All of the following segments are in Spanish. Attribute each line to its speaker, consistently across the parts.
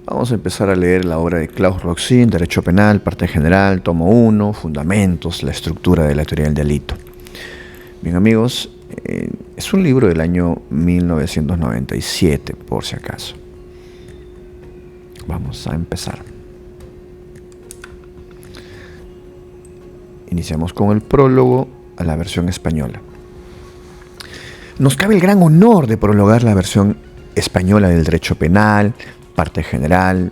Speaker 1: Vamos a empezar a leer la obra de Klaus Roxin, Derecho Penal, Parte General, Tomo 1, Fundamentos, la estructura de la teoría del delito. Bien amigos, es un libro del año 1997, por si acaso. Vamos a empezar. Iniciamos con el prólogo a la versión española. Nos cabe el gran honor de prologar la versión española del Derecho Penal, Parte General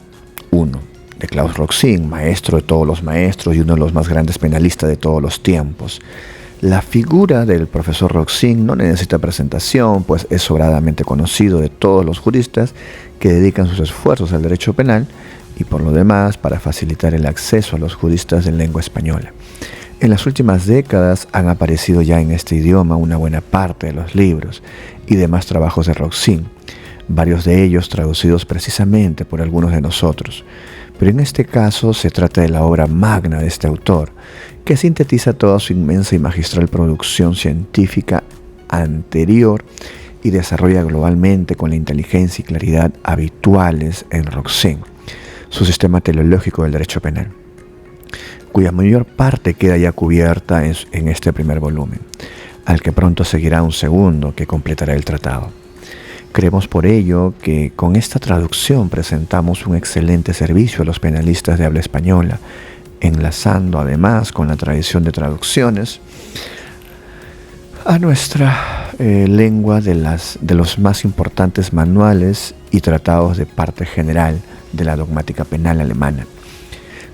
Speaker 1: 1, de Klaus Roxin, maestro de todos los maestros y uno de los más grandes penalistas de todos los tiempos. La figura del profesor Roxin no necesita presentación, pues es sobradamente conocido de todos los juristas que dedican sus esfuerzos al derecho penal y por lo demás para facilitar el acceso a los juristas de lengua española. En las últimas décadas han aparecido ya en este idioma una buena parte de los libros y demás trabajos de Roxin, varios de ellos traducidos precisamente por algunos de nosotros. Pero en este caso se trata de la obra magna de este autor, que sintetiza toda su inmensa y magistral producción científica anterior y desarrolla globalmente con la inteligencia y claridad habituales en Roxin, su sistema teleológico del derecho penal, cuya mayor parte queda ya cubierta en este primer volumen, al que pronto seguirá un segundo que completará el tratado. Creemos por ello que con esta traducción presentamos un excelente servicio a los penalistas de habla española, enlazando además con la tradición de traducciones a nuestra lengua de los más importantes manuales y tratados de parte general de la dogmática penal alemana,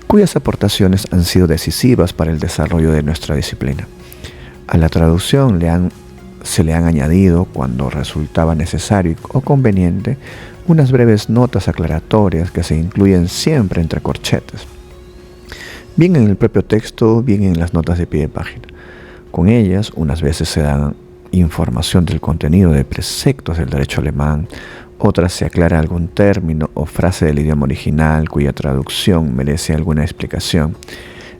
Speaker 1: cuyas aportaciones han sido decisivas para el desarrollo de nuestra disciplina. A la traducción se le han añadido, cuando resultaba necesario o conveniente, unas breves notas aclaratorias que se incluyen siempre entre corchetes, bien en el propio texto, bien en las notas de pie de página. Con ellas, unas veces se dan información del contenido de preceptos del derecho alemán, otras se aclara algún término o frase del idioma original cuya traducción merece alguna explicación,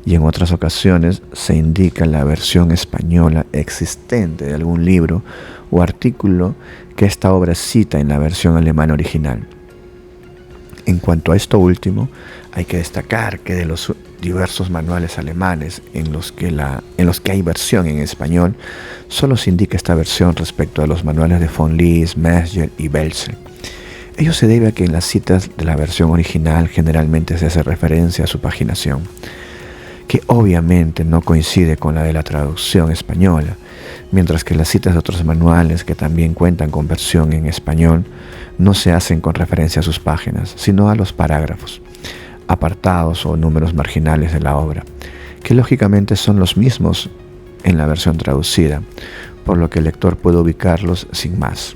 Speaker 1: y en otras ocasiones se indica la versión española existente de algún libro o artículo que esta obra cita en la versión alemana original. En cuanto a esto último, hay que destacar que de los diversos manuales alemanes en los que hay versión en español, solo se indica esta versión respecto a los manuales de von Lis, Mesger y Belzel. Ello se debe a que en las citas de la versión original generalmente se hace referencia a su paginación, que obviamente no coincide con la de la traducción española, mientras que las citas de otros manuales que también cuentan con versión en español no se hacen con referencia a sus páginas, sino a los parágrafos, apartados o números marginales de la obra, que lógicamente son los mismos en la versión traducida, por lo que el lector puede ubicarlos sin más.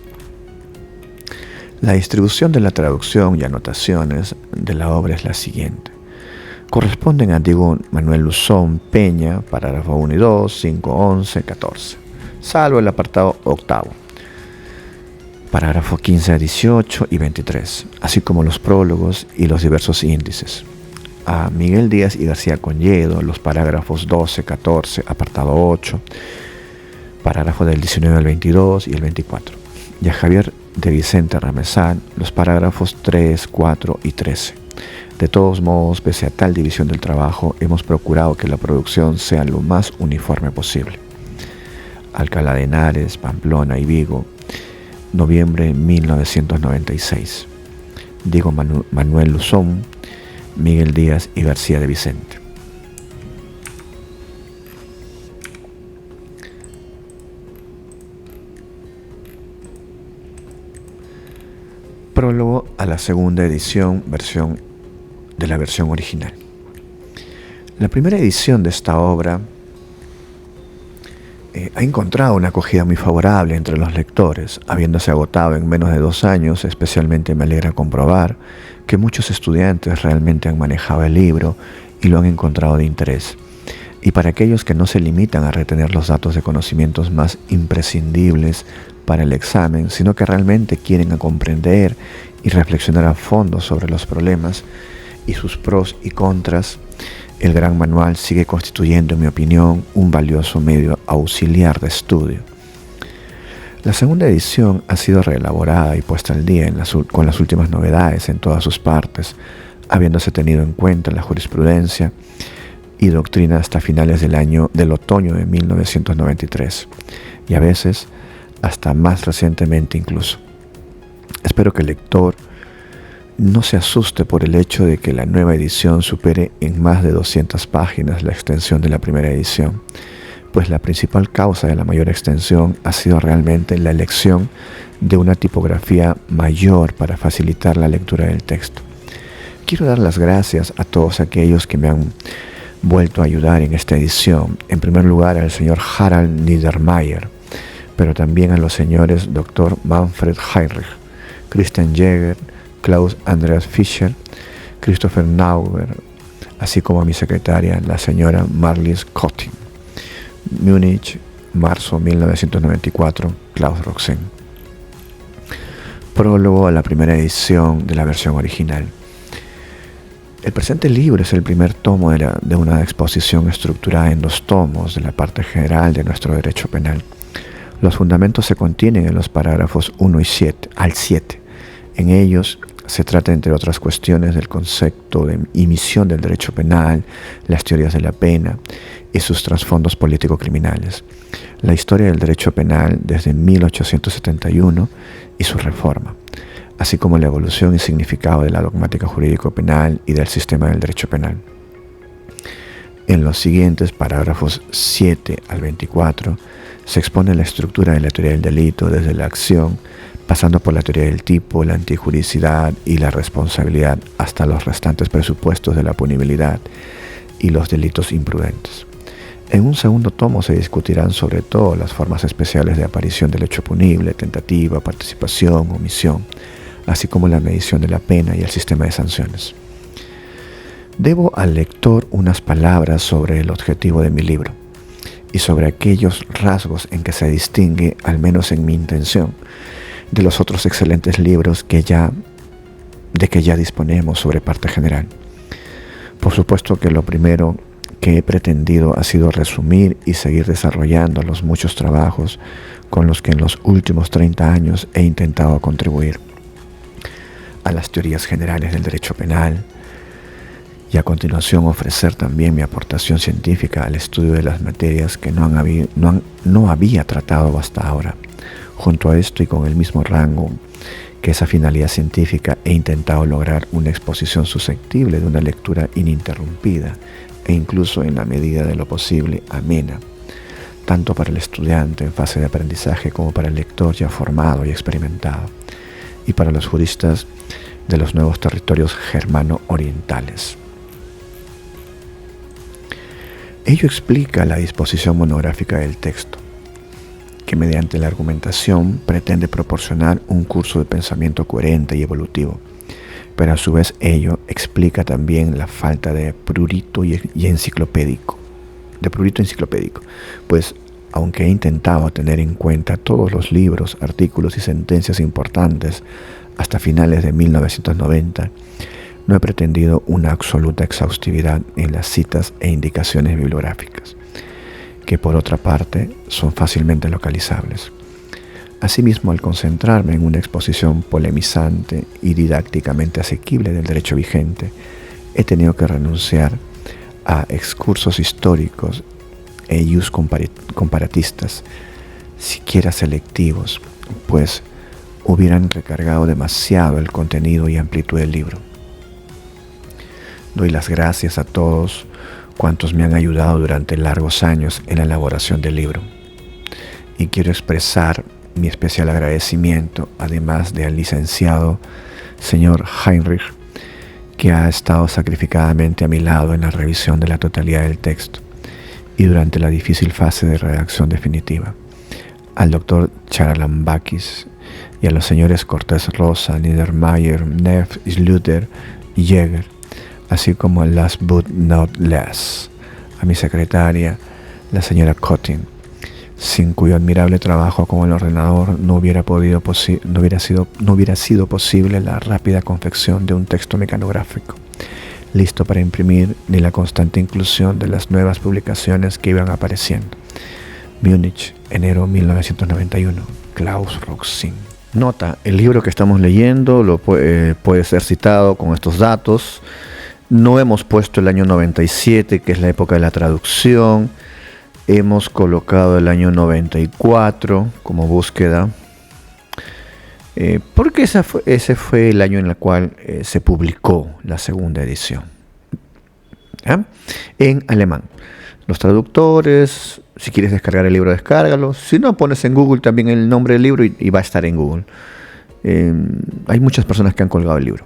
Speaker 1: La distribución de la traducción y anotaciones de la obra es la siguiente. Corresponden a Diego Manuel Luzón Peña, parágrafo 1 y 2, 5, 11, 14, salvo el apartado octavo, parágrafo 15 a 18 y 23, así como los prólogos y los diversos índices. A Miguel Díaz y García Conyedo, los parágrafos 12, 14, apartado 8, parágrafo del 19 al 22 y el 24. Y a Javier de Vicente Ramezán, los parágrafos 3, 4 y 13. De todos modos, pese a tal división del trabajo, hemos procurado que la producción sea lo más uniforme posible. Alcalá de Henares, Pamplona y Vigo, noviembre de 1996. Diego Manuel Luzón, Miguel Díaz y García de Vicente. Prólogo a la segunda edición de la versión original. La primera edición de esta obra ha encontrado una acogida muy favorable entre los lectores, habiéndose agotado en menos de 2 años. Especialmente me alegra comprobar que muchos estudiantes realmente han manejado el libro y lo han encontrado de interés. Y para aquellos que no se limitan a retener los datos de conocimientos más imprescindibles para el examen, sino que realmente quieren comprender y reflexionar a fondo sobre los problemas y sus pros y contras, el gran manual sigue constituyendo, en mi opinión, un valioso medio auxiliar de estudio. La segunda edición ha sido reelaborada y puesta al día con las últimas novedades en todas sus partes, habiéndose tenido en cuenta la jurisprudencia y doctrina hasta finales del otoño de 1993, y a veces hasta más recientemente incluso. Espero que el lector no se asuste por el hecho de que la nueva edición supere en más de 200 páginas la extensión de la primera edición, pues la principal causa de la mayor extensión ha sido realmente la elección de una tipografía mayor para facilitar la lectura del texto. Quiero dar las gracias a todos aquellos que me han vuelto a ayudar en esta edición. En primer lugar al señor Harald Niedermayer, pero también a los señores Dr. Manfred Heinrich, Christian Jäger, Klaus Andreas Fischer, Christopher Nauber, así como a mi secretaria, la señora Marlies Kotting. Múnich, marzo 1994, Klaus Roxen. Prólogo a la primera edición de la versión original. El presente libro es el primer tomo de una exposición estructurada en 2 tomos de la parte general de nuestro derecho penal. Los fundamentos se contienen en los parágrafos 1 al 7. En ellos se trata, entre otras cuestiones, del concepto y misión del derecho penal, las teorías de la pena y sus trasfondos político-criminales, la historia del derecho penal desde 1871 y su reforma, así como la evolución y significado de la dogmática jurídico-penal y del sistema del derecho penal. En los siguientes parágrafos 7 al 24 se expone la estructura de la teoría del delito desde la acción, pasando por la teoría del tipo, la antijuricidad y la responsabilidad, hasta los restantes presupuestos de la punibilidad y los delitos imprudentes. En un segundo tomo se discutirán sobre todo las formas especiales de aparición del hecho punible, tentativa, participación, omisión, así como la medición de la pena y el sistema de sanciones. Debo al lector unas palabras sobre el objetivo de mi libro y sobre aquellos rasgos en que se distingue, al menos en mi intención, de los otros excelentes libros de que ya disponemos sobre parte general. Por supuesto que lo primero que he pretendido ha sido resumir y seguir desarrollando los muchos trabajos con los que en los últimos 30 años he intentado contribuir a las teorías generales del derecho penal, y a continuación ofrecer también mi aportación científica al estudio de las materias que no había tratado hasta ahora. Junto a esto y con el mismo rango que esa finalidad científica, he intentado lograr una exposición susceptible de una lectura ininterrumpida e incluso, en la medida de lo posible, amena, tanto para el estudiante en fase de aprendizaje como para el lector ya formado y experimentado, y para los juristas de los nuevos territorios germano-orientales. Ello explica la disposición monográfica del texto, que mediante la argumentación pretende proporcionar un curso de pensamiento coherente y evolutivo, pero a su vez ello explica también la falta de prurito enciclopédico, pues aunque he intentado tener en cuenta todos los libros, artículos y sentencias importantes hasta finales de 1990, no he pretendido una absoluta exhaustividad en las citas e indicaciones bibliográficas, que por otra parte son fácilmente localizables. Asimismo, al concentrarme en una exposición polemizante y didácticamente asequible del derecho vigente, he tenido que renunciar a excursos históricos e ius comparatistas, siquiera selectivos, pues hubieran recargado demasiado el contenido y amplitud del libro. Doy las gracias a todos cuantos me han ayudado durante largos años en la elaboración del libro, y quiero expresar mi especial agradecimiento, además del licenciado señor Heinrich, que ha estado sacrificadamente a mi lado en la revisión de la totalidad del texto y durante la difícil fase de redacción definitiva, al doctor Charalambakis y a los señores Cortés Rosa, Niedermayer, Neff, Schluter y Jäger, así como last but not least, a mi secretaria, la señora Kotting, sin cuyo admirable trabajo como el ordenador no hubiera sido posible la rápida confección de un texto mecanográfico, listo para imprimir, ni la constante inclusión de las nuevas publicaciones que iban apareciendo. Múnich, enero 1991, Klaus Roxin. Nota, el libro que estamos leyendo puede ser citado con estos datos. No hemos puesto el año 97, que es la época de la traducción. Hemos colocado el año 94 como búsqueda, porque ese fue el año en el cual se publicó la segunda edición. En alemán. Los traductores, si quieres descargar el libro, descárgalo. Si no, pones en Google también el nombre del libro y va a estar en Google. Hay muchas personas que han colgado el libro.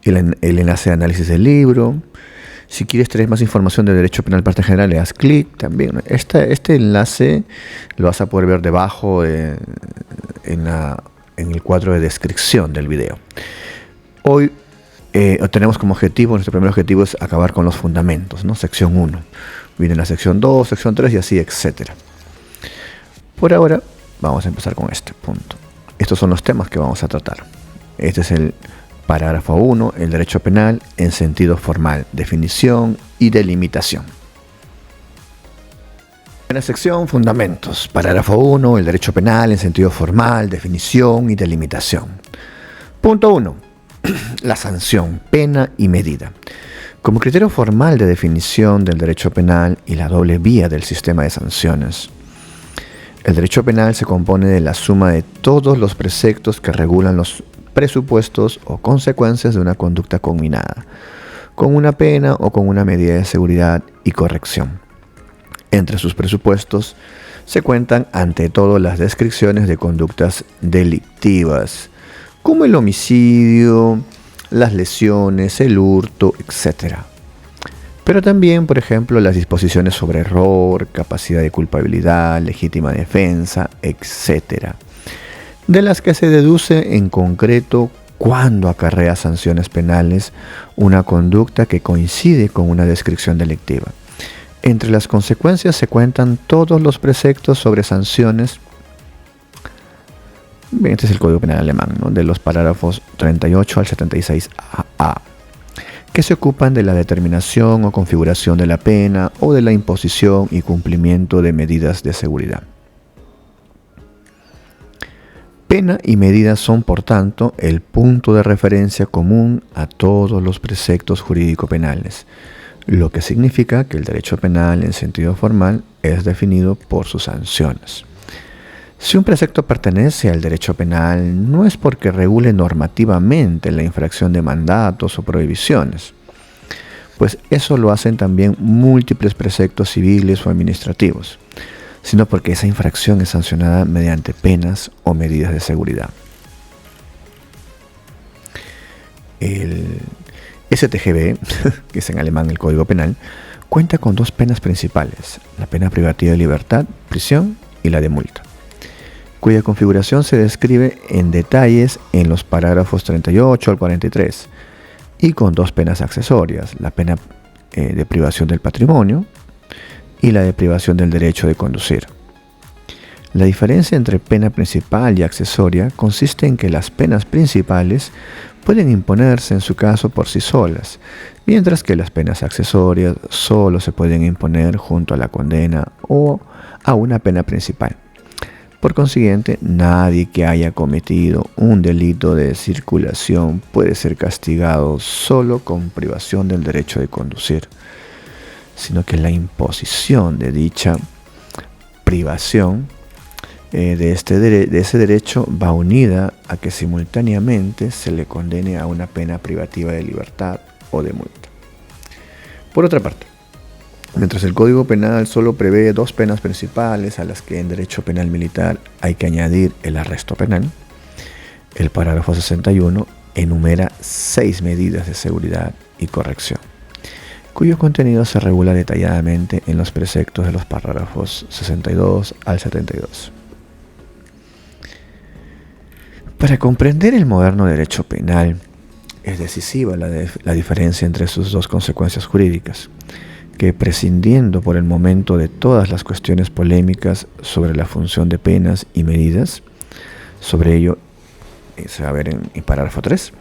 Speaker 1: El enlace de análisis del libro. Si quieres tener más información de Derecho Penal Parte General, le das clic también. Este enlace lo vas a poder ver debajo en el cuadro de descripción del video. Hoy tenemos como objetivo, nuestro primer objetivo es acabar con los fundamentos, ¿no? Sección 1. Viene la sección 2, sección 3 y así, etcétera. Por ahora, vamos a empezar con este punto. Estos son los temas que vamos a tratar. Este es el parágrafo 1, el derecho penal en sentido formal, definición y delimitación. En la sección fundamentos, parágrafo 1, el derecho penal en sentido formal, definición y delimitación. Punto 1. La sanción, pena y medida. Como criterio formal de definición del derecho penal y la doble vía del sistema de sanciones, el derecho penal se compone de la suma de todos los preceptos que regulan los presupuestos o consecuencias de una conducta conminada, con una pena o con una medida de seguridad y corrección. Entre sus presupuestos se cuentan ante todo las descripciones de conductas delictivas, como el homicidio, las lesiones, el hurto, etc. Pero también, por ejemplo, las disposiciones sobre error, capacidad de culpabilidad, legítima defensa, etc., de las que se deduce en concreto cuándo acarrea sanciones penales una conducta que coincide con una descripción delictiva. Entre las consecuencias se cuentan todos los preceptos sobre sanciones. Bien, este es el Código Penal alemán, ¿no? De los parágrafos 38 al 76a, que se ocupan de la determinación o configuración de la pena o de la imposición y cumplimiento de medidas de seguridad. Pena y medida son, por tanto, el punto de referencia común a todos los preceptos jurídico-penales, lo que significa que el derecho penal en sentido formal es definido por sus sanciones. Si un precepto pertenece al derecho penal, no es porque regule normativamente la infracción de mandatos o prohibiciones, pues eso lo hacen también múltiples preceptos civiles o administrativos, sino porque esa infracción es sancionada mediante penas o medidas de seguridad. El StGB, que es en alemán el Código Penal, cuenta con dos penas principales, la pena privativa de libertad, prisión, y la de multa, cuya configuración se describe en detalles en los parágrafos 38 al 43, y con dos penas accesorias, la pena de privación del patrimonio y la de privación del derecho de conducir. La diferencia entre pena principal y accesoria consiste en que las penas principales pueden imponerse en su caso por sí solas, mientras que las penas accesorias solo se pueden imponer junto a la condena o a una pena principal. Por consiguiente, nadie que haya cometido un delito de circulación puede ser castigado solo con privación del derecho de conducir, sino que la imposición de dicha privación de ese derecho va unida a que simultáneamente se le condene a una pena privativa de libertad o de multa. Por otra parte, mientras el Código Penal solo prevé dos penas principales a las que en derecho penal militar hay que añadir el arresto penal, el parágrafo 61 enumera 6 medidas de seguridad y corrección, cuyo contenido se regula detalladamente en los preceptos de los párrafos 62 al 72. Para comprender el moderno derecho penal, es decisiva la diferencia entre sus dos consecuencias jurídicas, que prescindiendo por el momento de todas las cuestiones polémicas sobre la función de penas y medidas, sobre ello se va a ver en párrafo 3,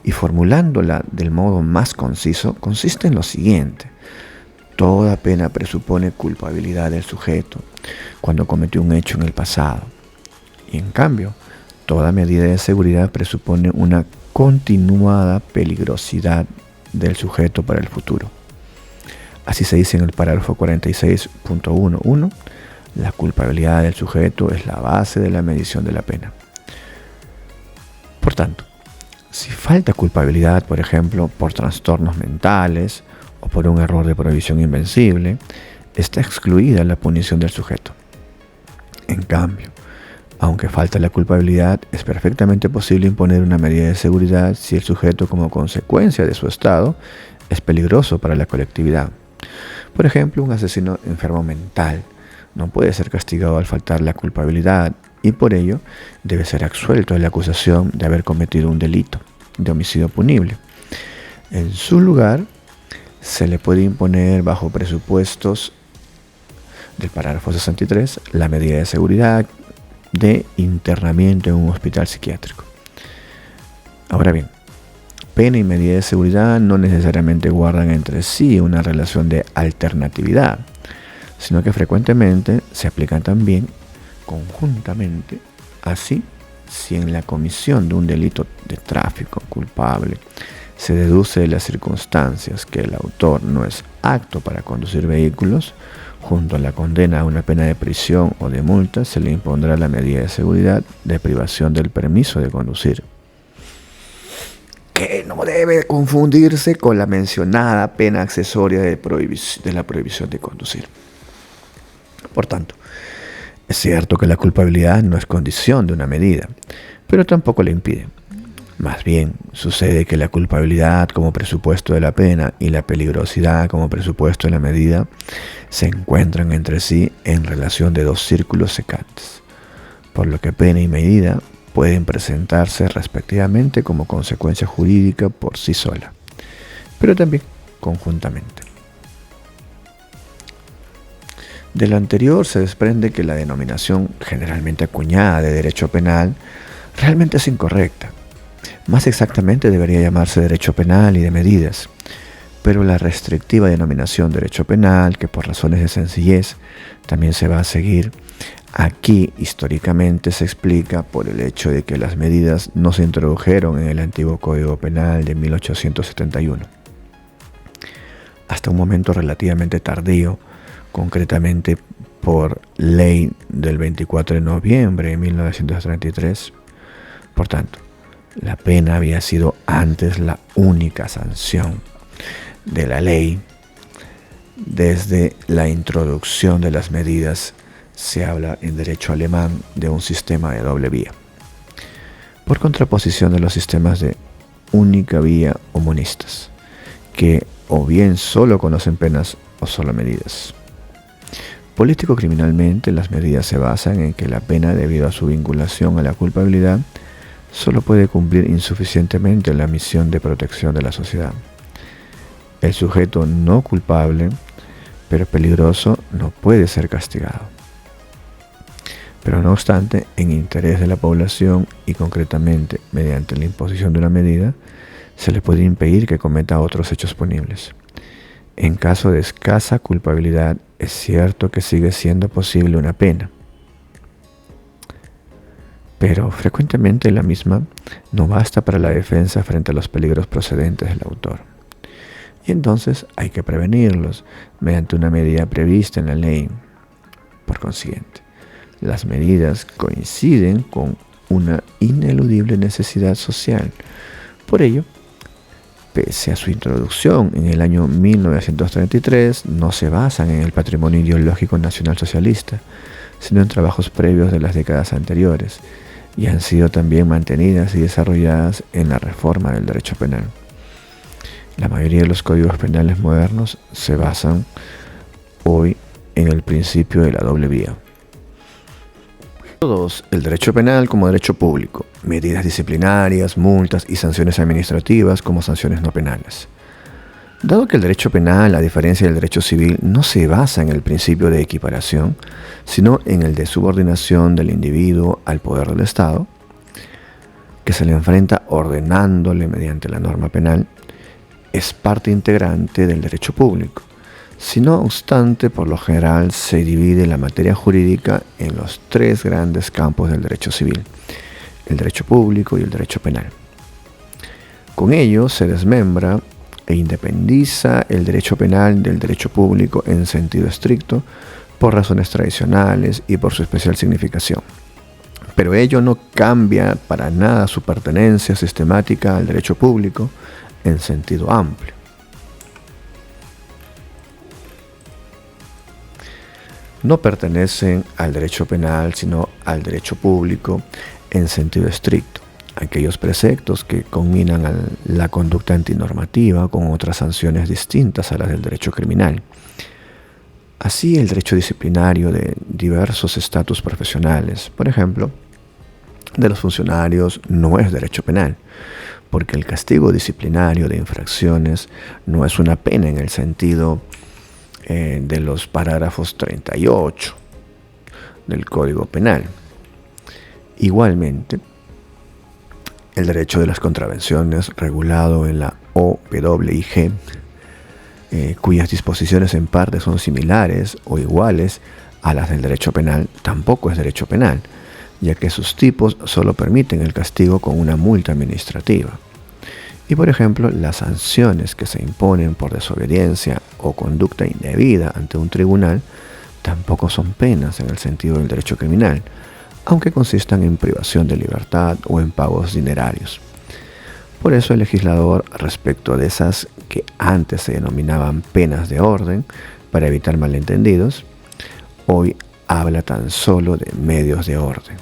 Speaker 1: y formulándola del modo más conciso, consiste en lo siguiente. Toda pena presupone culpabilidad del sujeto cuando cometió un hecho en el pasado. Y en cambio, toda medida de seguridad presupone una continuada peligrosidad del sujeto para el futuro. Así se dice en el parágrafo 46.11, la culpabilidad del sujeto es la base de la medición de la pena. Por tanto, si falta culpabilidad, por ejemplo, por trastornos mentales o por un error de prohibición invencible, está excluida la punición del sujeto. En cambio, aunque falta la culpabilidad, es perfectamente posible imponer una medida de seguridad si el sujeto, como consecuencia de su estado, es peligroso para la colectividad. Por ejemplo, un asesino enfermo mental no puede ser castigado al faltar la culpabilidad y por ello debe ser absuelto de la acusación de haber cometido un delito de homicidio punible. En su lugar, se le puede imponer bajo presupuestos del parágrafo 63 la medida de seguridad de internamiento en un hospital psiquiátrico. Ahora bien, pena y medida de seguridad no necesariamente guardan entre sí una relación de alternatividad, sino que frecuentemente se aplican también conjuntamente. Así, si en la comisión de un delito de tráfico culpable se deduce de las circunstancias que el autor no es apto para conducir vehículos, junto a la condena a una pena de prisión o de multa, se le impondrá la medida de seguridad de privación del permiso de conducir, que no debe confundirse con la mencionada pena accesoria de la prohibición de conducir. Por tanto, es cierto que la culpabilidad no es condición de una medida, pero tampoco la impide. Más bien, sucede que la culpabilidad como presupuesto de la pena y la peligrosidad como presupuesto de la medida se encuentran entre sí en relación de dos círculos secantes, por lo que pena y medida pueden presentarse respectivamente como consecuencia jurídica por sí sola, pero también conjuntamente. De lo anterior se desprende que la denominación generalmente acuñada de derecho penal realmente es incorrecta. Más exactamente debería llamarse derecho penal y de medidas, pero la restrictiva denominación derecho penal, que por razones de sencillez también se va a seguir, aquí históricamente se explica por el hecho de que las medidas no se introdujeron en el antiguo Código Penal de 1871. Hasta un momento relativamente tardío, concretamente por ley del 24 de noviembre de 1933. Por tanto, la pena había sido antes la única sanción de la ley. Desde la introducción de las medidas se habla en derecho alemán de un sistema de doble vía, por contraposición de los sistemas de única vía o monistas, que o bien solo conocen penas o solo medidas. Político-criminalmente, las medidas se basan en que la pena, debido a su vinculación a la culpabilidad, solo puede cumplir insuficientemente la misión de protección de la sociedad. El sujeto no culpable, pero peligroso, no puede ser castigado. Pero no obstante, en interés de la población y concretamente mediante la imposición de una medida, se le puede impedir que cometa otros hechos punibles. En caso de escasa culpabilidad, es cierto que sigue siendo posible una pena, pero frecuentemente la misma no basta para la defensa frente a los peligros procedentes del autor. Y entonces hay que prevenirlos mediante una medida prevista en la ley. Por consiguiente, las medidas coinciden con una ineludible necesidad social. Por ello, pese a su introducción en el año 1933, no se basan en el patrimonio ideológico nacionalsocialista, sino en trabajos previos de las décadas anteriores, y han sido también mantenidas y desarrolladas en la reforma del derecho penal. La mayoría de los códigos penales modernos se basan hoy en el principio de la doble vía. 2. El derecho penal como derecho público, medidas disciplinarias, multas y sanciones administrativas como sanciones no penales. Dado que el derecho penal, a diferencia del derecho civil, no se basa en el principio de equiparación, sino en el de subordinación del individuo al poder del Estado, que se le enfrenta ordenándole mediante la norma penal, es parte integrante del derecho público, Si no obstante, por lo general se divide la materia jurídica en los tres grandes campos del derecho civil: el derecho público y el derecho penal. Con ello se desmembra e independiza el derecho penal del derecho público en sentido estricto por razones tradicionales y por su especial significación. Pero ello no cambia para nada su pertenencia sistemática al derecho público en sentido amplio. No pertenecen al derecho penal, sino al derecho público en sentido estricto. Aquellos preceptos que combinan la conducta antinormativa con otras sanciones distintas a las del derecho criminal. Así, el derecho disciplinario de diversos estatus profesionales, por ejemplo, de los funcionarios, no es derecho penal, porque el castigo disciplinario de infracciones no es una pena en el sentido de los parágrafos 38 del Código Penal. Igualmente, el derecho de las contravenciones regulado en la OWIG, cuyas disposiciones en parte son similares o iguales a las del derecho penal, tampoco es derecho penal, ya que sus tipos solo permiten el castigo con una multa administrativa. Y por ejemplo, las sanciones que se imponen por desobediencia o conducta indebida ante un tribunal tampoco son penas en el sentido del derecho criminal, aunque consistan en privación de libertad o en pagos dinerarios. Por eso el legislador, respecto de esas que antes se denominaban penas de orden, para evitar malentendidos, hoy habla tan solo de medios de orden: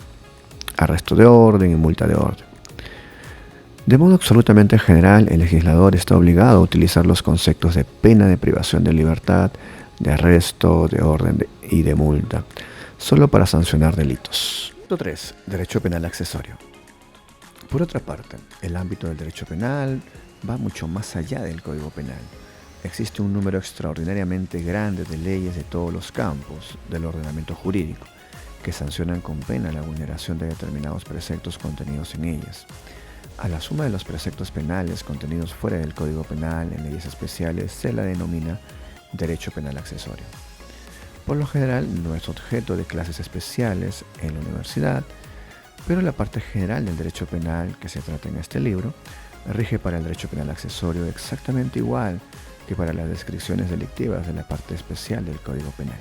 Speaker 1: arresto de orden y multa de orden. De modo absolutamente general, el legislador está obligado a utilizar los conceptos de pena de privación de libertad, de arresto, de orden y de multa, solo para sancionar delitos. Punto 3. Derecho penal accesorio. Por otra parte, el ámbito del derecho penal va mucho más allá del Código Penal. Existe un número extraordinariamente grande de leyes de todos los campos del ordenamiento jurídico que sancionan con pena la vulneración de determinados preceptos contenidos en ellas. A la suma de los preceptos penales contenidos fuera del Código Penal en leyes especiales se la denomina derecho penal accesorio. Por lo general no es objeto de clases especiales en la universidad, pero la parte general del derecho penal que se trata en este libro rige para el derecho penal accesorio exactamente igual que para las descripciones delictivas de la parte especial del Código Penal.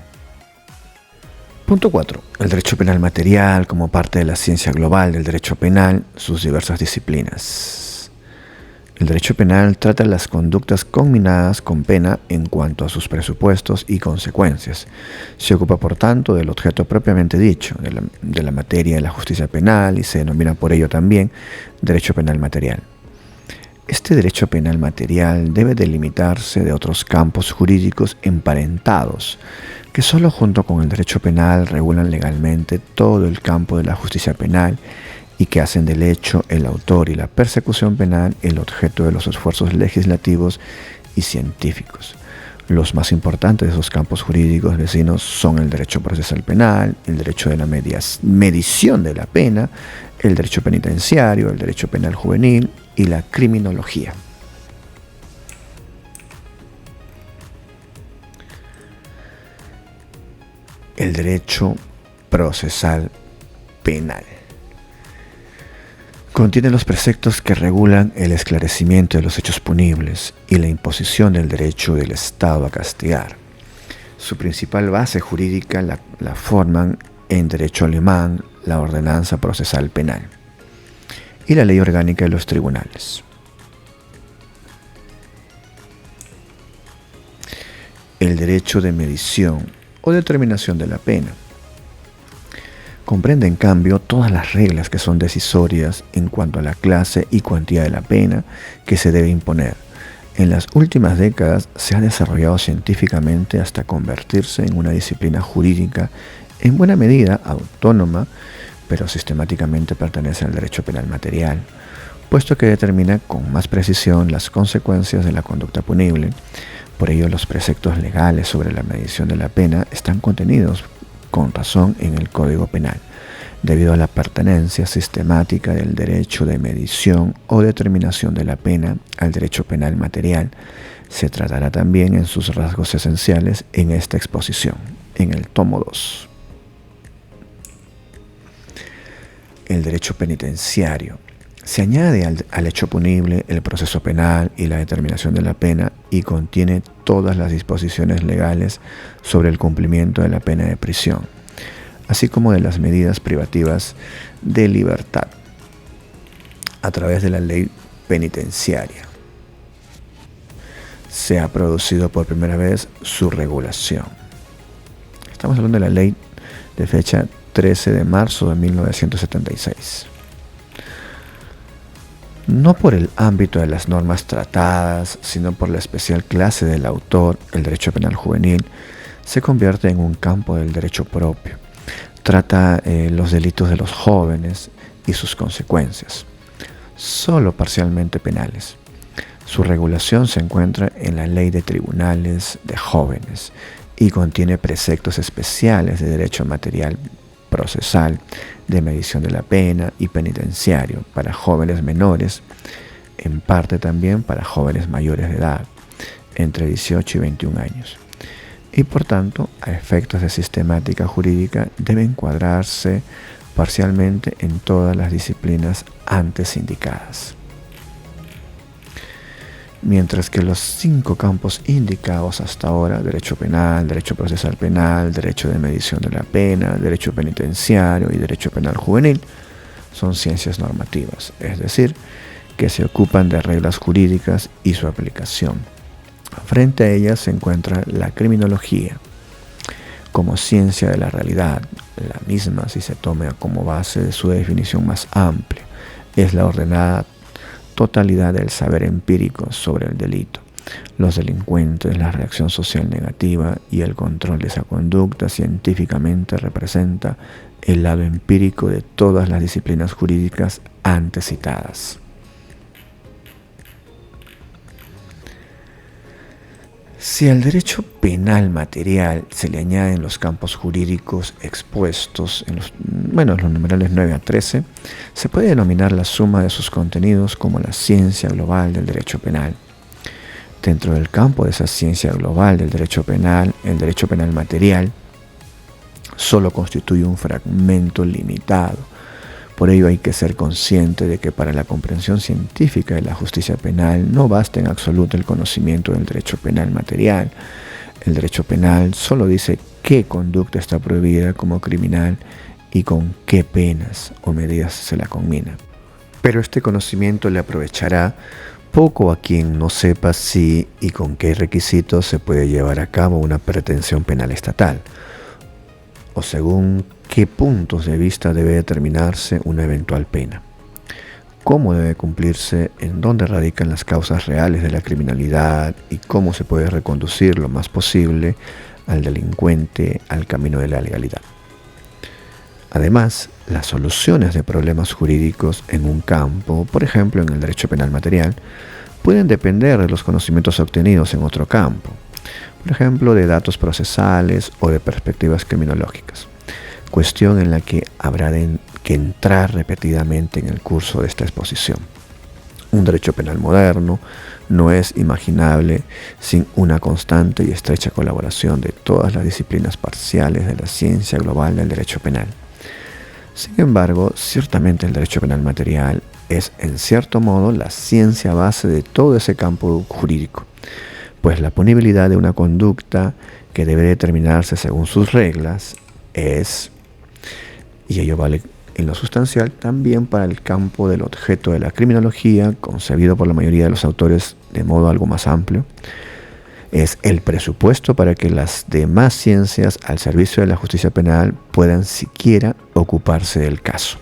Speaker 1: Punto 4. El derecho penal material como parte de la ciencia global del derecho penal, sus diversas disciplinas. El derecho penal trata las conductas conminadas con pena en cuanto a sus presupuestos y consecuencias. Se ocupa, por tanto, del objeto propiamente dicho, de la materia de la justicia penal, y se denomina por ello también derecho penal material. Este derecho penal material debe delimitarse de otros campos jurídicos emparentados, que solo junto con el derecho penal regulan legalmente todo el campo de la justicia penal y que hacen del hecho, el autor y la persecución penal el objeto de los esfuerzos legislativos y científicos. Los más importantes de esos campos jurídicos vecinos son el derecho procesal penal, el derecho de la medición de la pena, el derecho penitenciario, el derecho penal juvenil y la criminología. El derecho procesal penal contiene los preceptos que regulan el esclarecimiento de los hechos punibles y la imposición del derecho del Estado a castigar. Su principal base jurídica la forman en derecho alemán la ordenanza procesal penal y la ley orgánica de los tribunales. El derecho de medición o determinación de la pena comprende, en cambio, todas las reglas que son decisorias en cuanto a la clase y cuantía de la pena que se debe imponer. En las últimas décadas se ha desarrollado científicamente hasta convertirse en una disciplina jurídica en buena medida autónoma, pero sistemáticamente pertenece al derecho penal material, puesto que determina con más precisión las consecuencias de la conducta punible. Por ello, los preceptos legales sobre la medición de la pena están contenidos con razón en el Código Penal, debido a la pertenencia sistemática del derecho de medición o determinación de la pena al derecho penal material. Se tratará también en sus rasgos esenciales en esta exposición, en el tomo 2. El derecho penitenciario. Se añade al hecho punible el proceso penal y la determinación de la pena y contiene todas las disposiciones legales sobre el cumplimiento de la pena de prisión, así como de las medidas privativas de libertad a través de la ley penitenciaria. Se ha producido por primera vez su regulación. Estamos hablando de la ley de fecha 13 de marzo de 1976. No por el ámbito de las normas tratadas, sino por la especial clase del autor, el derecho penal juvenil, se convierte en un campo del derecho propio. Trata los delitos de los jóvenes y sus consecuencias, solo parcialmente penales. Su regulación se encuentra en la Ley de Tribunales de Jóvenes y contiene preceptos especiales de derecho material procesal, de medición de la pena y penitenciario para jóvenes menores, en parte también para jóvenes mayores de edad, entre 18 y 21 años. Y por tanto, a efectos de sistemática jurídica, debe encuadrarse parcialmente en todas las disciplinas antes indicadas. Mientras que los 5 campos indicados hasta ahora, derecho penal, derecho procesal penal, derecho de medición de la pena, derecho penitenciario y derecho penal juvenil, son ciencias normativas, es decir, que se ocupan de reglas jurídicas y su aplicación. Frente a ellas se encuentra la criminología, como ciencia de la realidad. La misma, si se toma como base de su definición más amplia, es la ordenada totalidad del saber empírico sobre el delito, los delincuentes, la reacción social negativa y el control de esa conducta científicamente representa el lado empírico de todas las disciplinas jurídicas antes citadas. Si al derecho penal material se le añaden los campos jurídicos expuestos en los numerales 9 a 13, se puede denominar la suma de sus contenidos como la ciencia global del derecho penal. Dentro del campo de esa ciencia global del derecho penal, el derecho penal material solo constituye un fragmento limitado. Por ello hay que ser consciente de que para la comprensión científica de la justicia penal no basta en absoluto el conocimiento del derecho penal material. El derecho penal solo dice qué conducta está prohibida como criminal y con qué penas o medidas se la conmina. Pero este conocimiento le aprovechará poco a quien no sepa si y con qué requisitos se puede llevar a cabo una pretensión penal estatal, o según qué puntos de vista debe determinarse una eventual pena, cómo debe cumplirse, en dónde radican las causas reales de la criminalidad y cómo se puede reconducir lo más posible al delincuente al camino de la legalidad. Además, las soluciones de problemas jurídicos en un campo, por ejemplo en el derecho penal material, pueden depender de los conocimientos obtenidos en otro campo, por ejemplo de datos procesales o de perspectivas criminológicas, cuestión en la que habrá que entrar repetidamente en el curso de esta exposición. Un derecho penal moderno no es imaginable sin una constante y estrecha colaboración de todas las disciplinas parciales de la ciencia global del derecho penal. Sin embargo, ciertamente el derecho penal material es, en cierto modo, la ciencia base de todo ese campo jurídico, pues la punibilidad de una conducta que debe determinarse según sus reglas es, y ello vale en lo sustancial, también para el campo del objeto de la criminología, concebido por la mayoría de los autores de modo algo más amplio, es el presupuesto para que las demás ciencias al servicio de la justicia penal puedan siquiera ocuparse del caso.